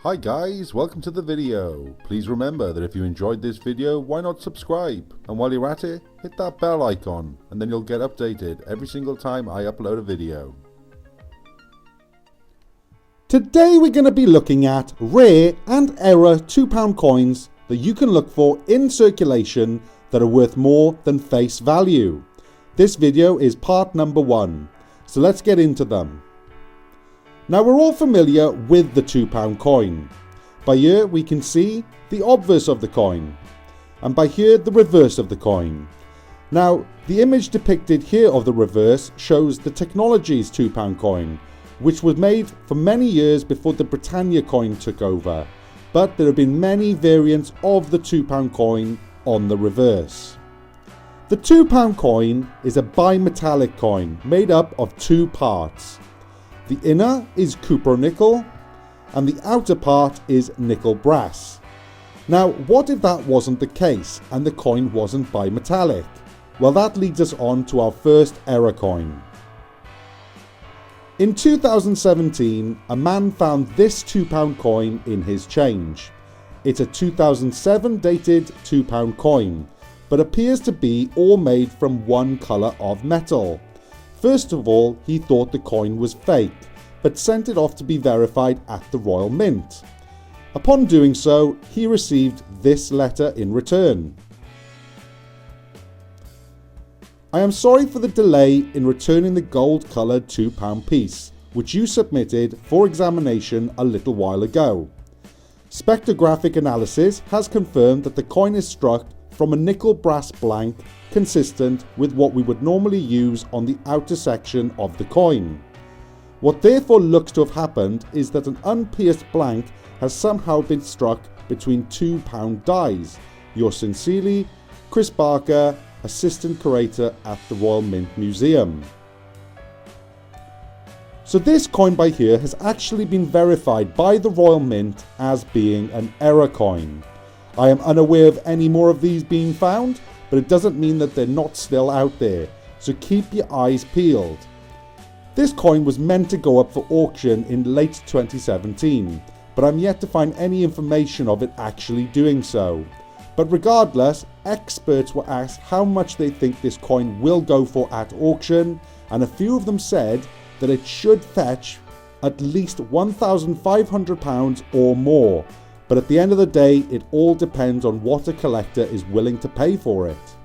Hi guys, welcome to the video. Please remember that if you enjoyed this video, why not subscribe? And while you're at it, hit that bell icon and then you'll get updated every single time I upload a video. Today we're going to be looking at rare and error £2 coins that you can look for in circulation that are worth more than face value. This video is part number 1, so let's get into them. Now we're all familiar with the £2 coin. By here we can see the obverse of the coin, and by here the reverse of the coin. Now the image depicted here of the reverse shows the Technologies £2 coin, which was made for many years before the Britannia coin took over, but there have been many variants of the £2 coin on the reverse. The £2 coin is a bimetallic coin made up of two parts. The inner is copper nickel and the outer part is nickel brass. Now what if that wasn't the case and the coin wasn't bimetallic? Well, that leads us on to our first error coin. In 2017, a man found this £2 coin in his change. It's a 2007 dated £2 coin, but appears to be all made from one colour of metal. First of all, he thought the coin was fake, but sent it off to be verified at the Royal Mint. Upon doing so, he received this letter in return. I am sorry for the delay in returning the gold-coloured £2 piece, which you submitted for examination a little while ago. Spectrographic analysis has confirmed that the coin is struck from a nickel brass blank consistent with what we would normally use on the outer section of the coin. What therefore looks to have happened is that an unpierced blank has somehow been struck between £2 dies. Yours sincerely, Chris Barker, Assistant Curator at the Royal Mint Museum. So this coin by here has actually been verified by the Royal Mint as being an error coin. I am unaware of any more of these being found, but it doesn't mean that they're not still out there, so keep your eyes peeled. This coin was meant to go up for auction in late 2017, but I'm yet to find any information of it actually doing so. But regardless, experts were asked how much they think this coin will go for at auction, and a few of them said that it should fetch at least £1,500 or more. But at the end of the day, it all depends on what a collector is willing to pay for it.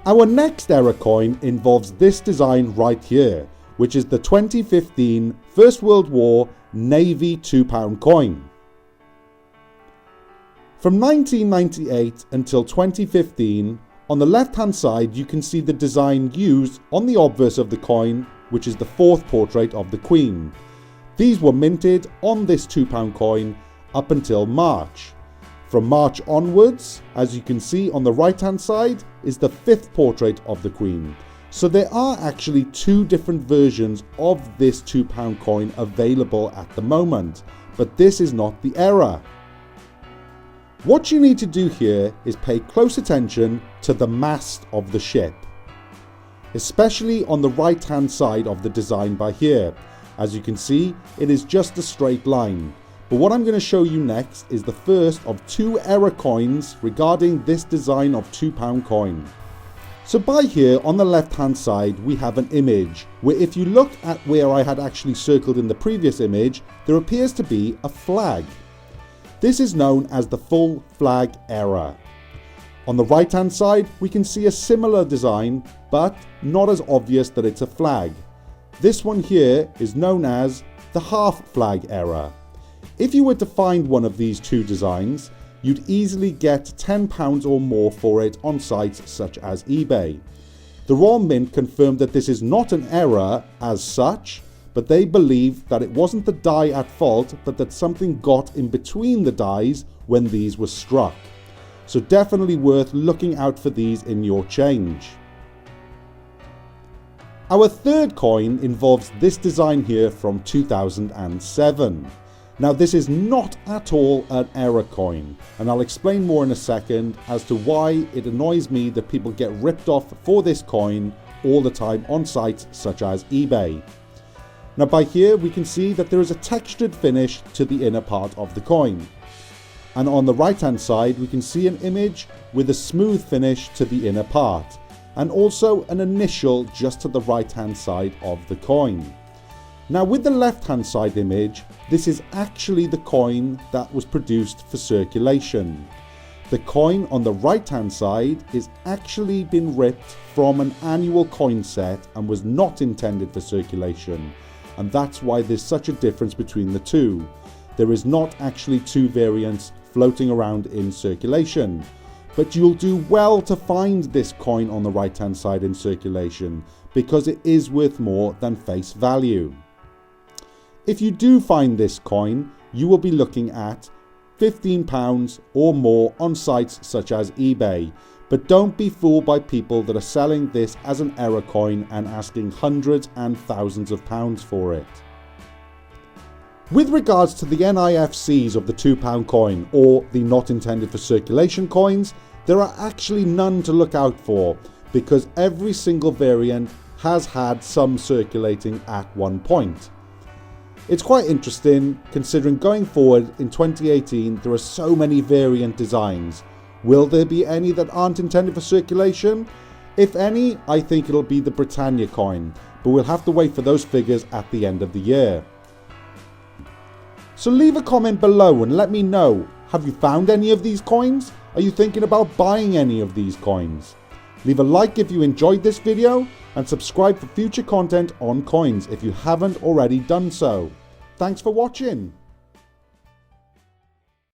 Our next error coin involves this design right here, which is the 2015 First World War Navy £2 coin. From 1998 until 2015, on the left hand side you can see the design used on the obverse of the coin, which is the fourth portrait of the Queen. These were minted on this £2 coin up until March. From March onwards, as you can see on the right hand side, is the fifth portrait of the Queen. So there are actually two different versions of this £2 coin available at the moment, but this is not the error. What you need to do here is pay close attention to the mast of the ship, especially on the right hand side of the design by here. As you can see, it is just a straight line. But what I'm going to show you next is the first of two error coins regarding this design of £2 coin. So by here on the left hand side we have an image where if you look at where I had actually circled in the previous image, there appears to be a flag. This is known as the full flag error. On the right hand side we can see a similar design, but not as obvious that it's a flag. This one here is known as the half flag error. If you were to find one of these two designs, you'd easily get £10 or more for it on sites such as eBay. The Royal Mint confirmed that this is not an error as such, but they believe that it wasn't the die at fault, but that something got in between the dies when these were struck. So definitely worth looking out for these in your change. Our third coin involves this design here from 2007. Now this is not at all an error coin, and I'll explain more in a second as to why it annoys me that people get ripped off for this coin all the time on sites such as eBay. Now by here we can see that there is a textured finish to the inner part of the coin. And on the right hand side we can see an image with a smooth finish to the inner part, and also an initial just to the right hand side of the coin. Now with the left hand side image, this is actually the coin that was produced for circulation. The coin on the right hand side is actually been ripped from an annual coin set and was not intended for circulation, and that's why there's such a difference between the two. There is not actually two variants floating around in circulation, but you'll do well to find this coin on the right hand side in circulation because it is worth more than face value. If you do find this coin, you will be looking at £15 or more on sites such as eBay, but don't be fooled by people that are selling this as an error coin and asking hundreds and thousands of pounds for it. With regards to the NIFCs of the £2 coin, or the not intended for circulation coins, there are actually none to look out for because every single variant has had some circulating at one point. It's quite interesting considering going forward in 2018 there are so many variant designs. Will there be any that aren't intended for circulation? If any, I think it'll be the Britannia coin, but we'll have to wait for those figures at the end of the year. So leave a comment below and let me know, have you found any of these coins? Are you thinking about buying any of these coins? Leave a like if you enjoyed this video and subscribe for future content on coins if you haven't already done so. Thanks for watching.